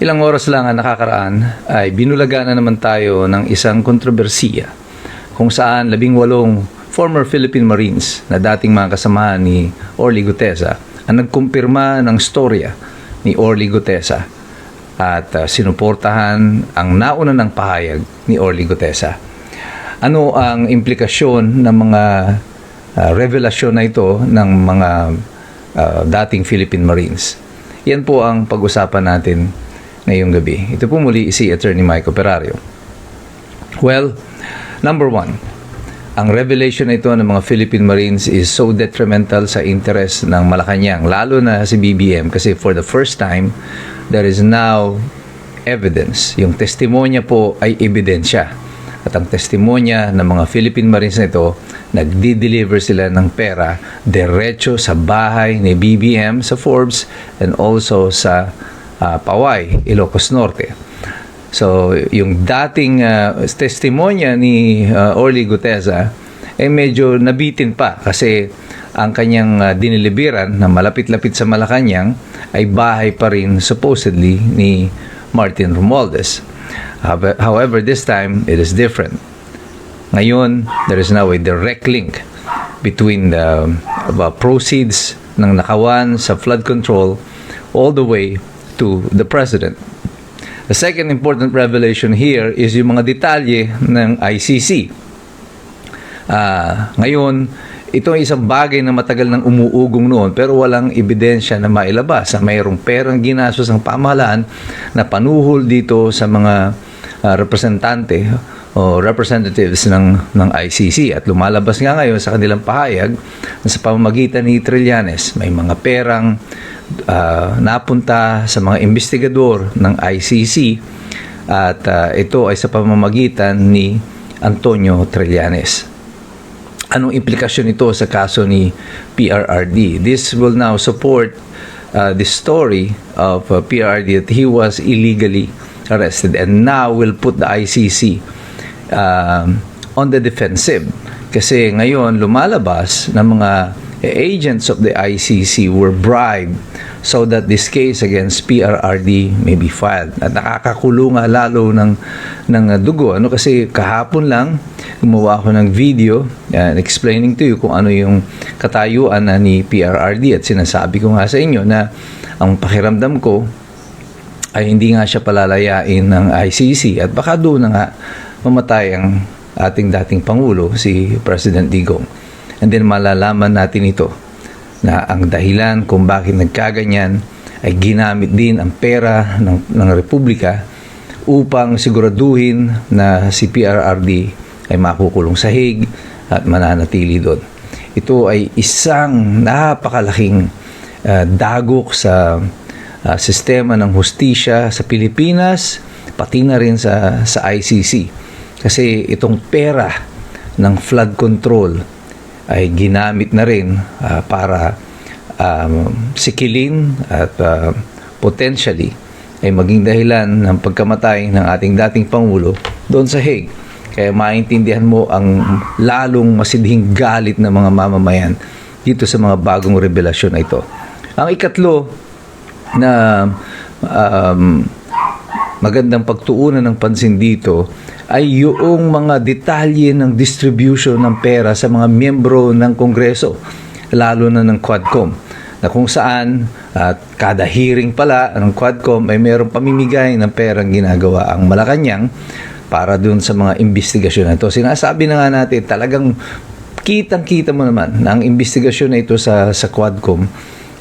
Ilang oras lang ang nakakaraan ay binulaga na naman tayo ng isang kontrobersiya kung saan 18 former Philippine Marines na dating mga kasamahan ni Orly Gutesa ang nagkumpirma ng storya ni Orly Gutesa at sinuportahan ang nauna ng pahayag ni Orly Gutesa. Ano ang implikasyon ng mga revelasyon na ito ng mga dating Philippine Marines? Yan po ang pag-usapan natin ngayong gabi. Ito po muli si Attorney Mike Operario. Well, number one, ang revelation na ito ng mga Philippine Marines is so detrimental sa interest ng Malacanang, lalo na si BBM, kasi for the first time, there is now evidence. Yung testimonya po ay ebidensya. At ang testimonya ng mga Philippine Marines na ito, nagdi-deliver sila ng pera diretso sa bahay ni BBM sa Forbes and also sa Paway, Ilocos Norte. So, yung dating testimonya ni Orly Gutesa ay medyo nabitin pa kasi ang kanyang diniliberan na malapit-lapit sa Malacanang ay bahay pa rin supposedly ni Martin Romualdez. However, this time, it is different. Ngayon, there is now a direct link between the proceeds ng nakawan sa flood control all the way to the President. The second important revelation here is yung mga detalye ng ICC. Ngayon, ito ay isang bagay na matagal nang umuugong noon pero walang ebidensya na mailabas. Mayroong perang ginastos ng pamahalaan na panuhol dito sa mga representante o representatives ng ICC. At lumalabas nga ngayon sa kanilang pahayag na sa pamamagitan ni Trillanes, may mga perang napunta sa mga investigador ng ICC at ito ay sa pamamagitan ni Antonio Trillanes. Anong implikasyon ito sa kaso ni PRRD? This will now support the story of PRRD that he was illegally arrested and now will put the ICC on the defensive. Kasi ngayon lumalabas na mga agents of the ICC were bribed so that this case against PRRD may be filed. At nakakakulo nga lalo ng dugo. Kasi kahapon lang gumawa ako ng video explaining to you kung ano yung katayuan ni PRRD at sinasabi ko nga sa inyo na ang pakiramdam ko ay hindi nga siya palalayain ng ICC at baka doon na nga mamatay ang ating dating Pangulo, si President Digong. And then malalaman natin ito na ang dahilan kung bakit nagkaganyan ay ginamit din ang pera ng Republika upang siguraduhin na si PRRD ay makukulong sa Hague at mananatili doon. Ito ay isang napakalaking dagok sa sistema ng hustisya sa Pilipinas, pati na rin sa ICC. Kasi itong pera ng flood control ay ginamit na rin para sikilin at potentially ay maging dahilan ng pagkamatay ng ating dating Pangulo doon sa Hague. Kaya maintindihan mo ang lalong masidhing galit ng mga mamamayan dito sa mga bagong revelasyon na ito. Ang ikatlo na magandang pagtuunan ng pansin dito ay yung mga detalye ng distribution ng pera sa mga miyembro ng Kongreso, lalo na ng Quadcom, na kung saan kada hearing pala ng Quadcom ay mayroong pamimigay ng perang ginagawa ang Malacanang para dun sa mga investigasyon na ito. Sinasabi na nga natin, talagang kitang-kita mo naman na ang investigasyon na ito sa Quadcom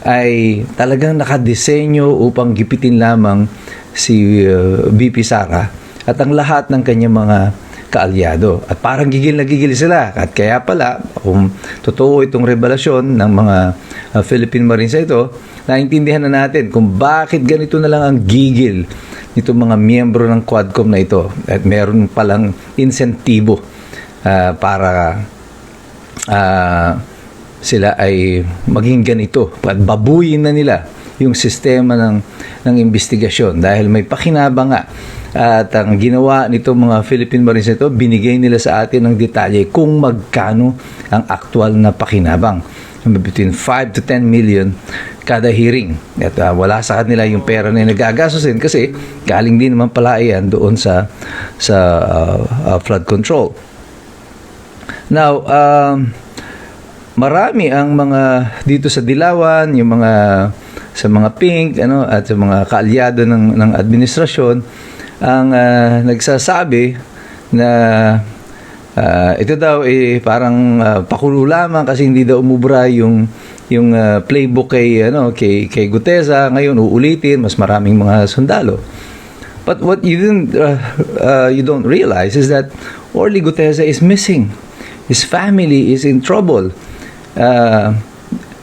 ay talagang nakadesenyo upang gipitin lamang si VP Sara at ang lahat ng kanyang mga kaalyado. At parang gigil na gigil sila. At kaya pala, kung totoo itong revelasyon ng mga Philippine Marines ito, naintindihan na natin kung bakit ganito na lang ang gigil nitong mga miyembro ng Quadcom na ito. At meron palang insentibo para sila ay maging ganito. At babuyin na nila yung sistema ng investigasyon dahil may pakinabang nga. At ang ginawa nito mga Philippine Marines ito, binigay nila sa atin ng detalye kung magkano ang aktual na pakinabang. between 5 to 10 million kada hearing. At wala sa kanila yung pera na nagagastusin kasi galing din naman pala yan doon sa flood control. Now, marami ang mga dito sa Dilawan, yung mga sa mga pink at sa mga kaalyado ng administrasyon ang nagsasabi na ito daw parang pakulo lamang kasi hindi daw umubra yung playbook kay Gutesa. Ngayon uulitin, mas maraming mga sundalo. But what you don't realize is that Orly Gutesa is missing. His family is in trouble.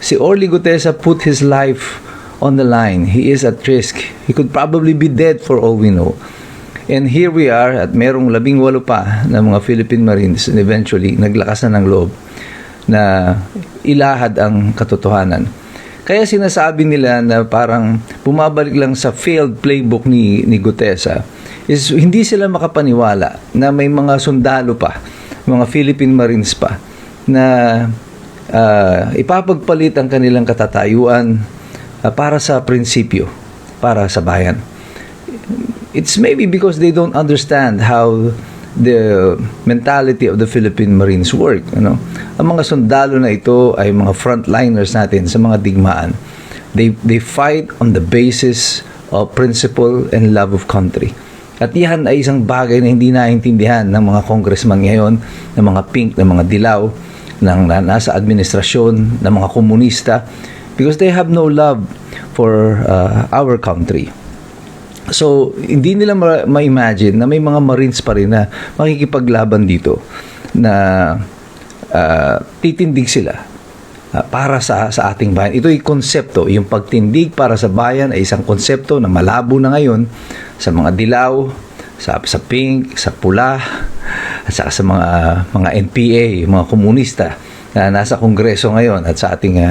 Si Orly Gutesa put his life on the line. He is at risk. He could probably be dead for all we know. And here we are at merong 18 pa na mga Philippine Marines and eventually naglakas na ng loob na ilahad ang katotohanan. Kaya sinasabi nila na parang bumabalik lang sa failed playbook ni Gutesa is hindi sila makapaniwala na may mga sundalo pa, mga Philippine Marines pa na ipapagpalit ang kanilang katatayuan para sa prinsipyo, para sa bayan. It's maybe because they don't understand how the mentality of the Philippine Marines work. Ang mga sundalo na ito ay mga frontliners natin sa mga digmaan. They fight on the basis of principle and love of country. At yan ay isang bagay na hindi naintindihan ng mga congressman ngayon, ng mga pink, ng mga dilaw, ng nasa administrasyon, ng mga komunista, because they have no love for our country. So, hindi nila ma-imagine na may mga Marines pa rin na makikipaglaban dito na titindig sila para sa ating bayan. Ito ay konsepto. Yung pagtindig para sa bayan ay isang konsepto na malabo na ngayon sa mga dilaw, sa pink, sa pula, at sa mga NPA, mga komunista na nasa kongreso ngayon at sa ating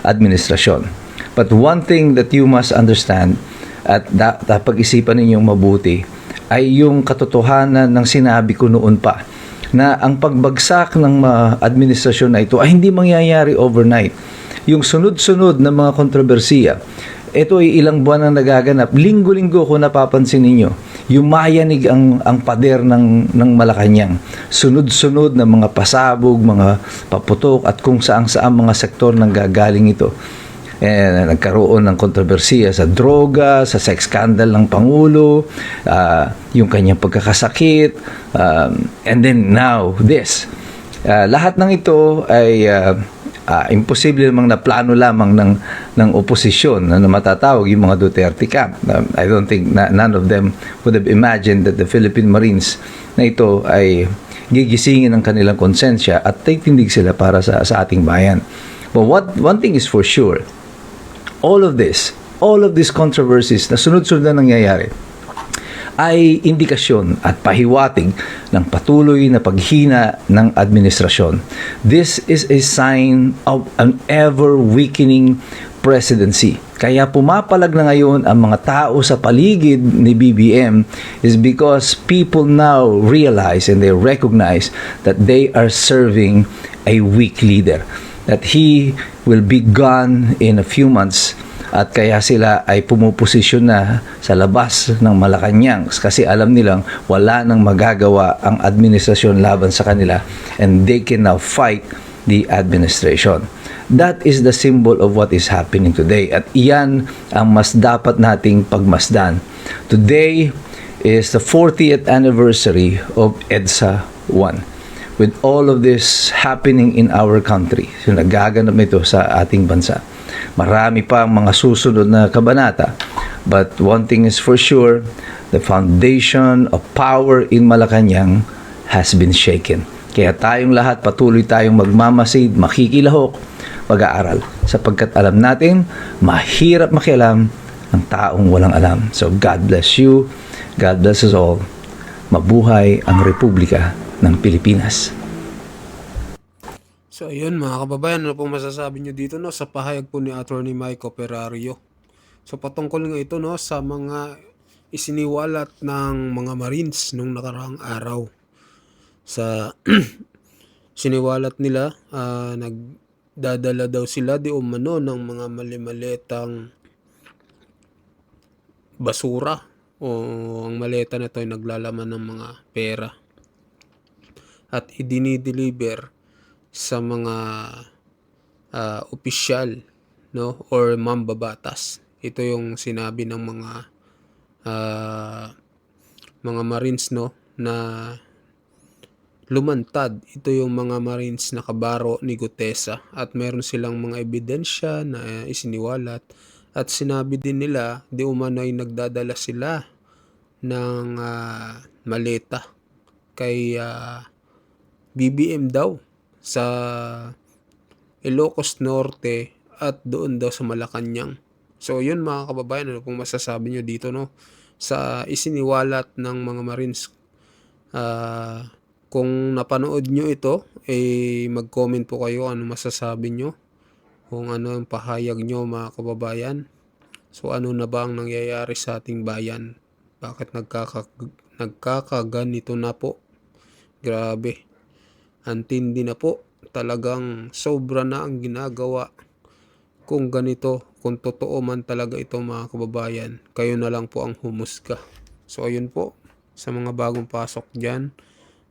administrasyon. But one thing that you must understand at pag-isipan ninyong mabuti ay yung katotohanan ng sinabi ko noon pa na ang pagbagsak ng administrasyon na ito ay hindi mangyayari overnight. Yung sunod-sunod na mga kontrobersiya, ito ay ilang buwan na nagaganap. Linggo-linggo kung napapansin ninyo, yumayanig ang pader ng Malacanang. Sunod-sunod na mga pasabog, mga paputok at kung saang-saang mga sektor nang gagaling ito. Nagkaroon ng kontrobersiya sa droga, sa sex scandal ng Pangulo, yung kanyang pagkakasakit, and then now this. Lahat ng ito ay imposible namang na plano lamang ng oposisyon na matatawag yung mga Duterte camp. I don't think none of them would have imagined that the Philippine Marines na ito ay gigisingin ang kanilang konsensya at titindig sila para sa ating bayan. But one thing is for sure, all of these controversies na sunod-sunod na nangyayari ay indikasyon at pahiwatig ng patuloy na paghina ng administrasyon. This is a sign of an ever-weakening presidency. Kaya pumapalag na ngayon ang mga tao sa paligid ni BBM is because people now realize and they recognize that they are serving a weak leader. That he will be gone in a few months at kaya sila ay pumuposisyon na sa labas ng Malacanang kasi alam nilang wala nang magagawa ang administrasyon laban sa kanila and they can now fight the administration. That is the symbol of what is happening today at iyan ang mas dapat nating pagmasdan. Today is the 40th anniversary of EDSA 1. With all of this happening in our country, so nagaganap ito sa ating bansa. Marami pa ang mga susunod na kabanata. But one thing is for sure, the foundation of power in Malacanang has been shaken. Kaya tayong lahat patuloy tayong magmamasid, makikilahok, pag-aaral. Sapagkat alam natin, mahirap makialam ang taong walang alam. So God bless you. God bless us all. Mabuhay ang Republika ng Pilipinas. So ayun mga kababayan, ano pong masasabi nyo dito sa pahayag po ni Attorney Mike Operario. So patungkol nga ito sa mga isiniwalat ng mga Marines nung nakaraang araw. Sa siniwalat nila, dadala daw sila di umano ng mga malimaletang basura o ang maleta na ito ay naglalaman ng mga pera at idinideliver sa mga opisyal, no, or mambabatas. Ito yung sinabi ng mga Marines, no, na lumantad. Ito yung mga Marines na kabaro ni Gutesa at meron silang mga ebidensya na isiniwalat at sinabi din nila di umano ay nagdadala sila ng maleta kay BBM daw sa Ilocos Norte at doon daw sa Malacanang. So yun mga kababayan, ano pong masasabi nyo dito, no, sa isiniwalat ng mga Marines. Kung napanood nyo ito, mag-comment po kayo ano masasabi nyo, kung ano ang pahayag nyo mga kababayan. So ano na ba ang nangyayari sa ating bayan? Bakit nagkakaganito na po? Grabe. Antindi na po. Talagang sobra na ang ginagawa. Kung ganito, kung totoo man talaga ito mga kababayan, kayo na lang po ang humusga. So ayun po, sa mga bagong pasok dyan,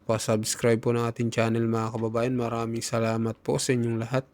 pa-subscribe po ng ating channel mga kababayan. Maraming salamat po sa inyong lahat.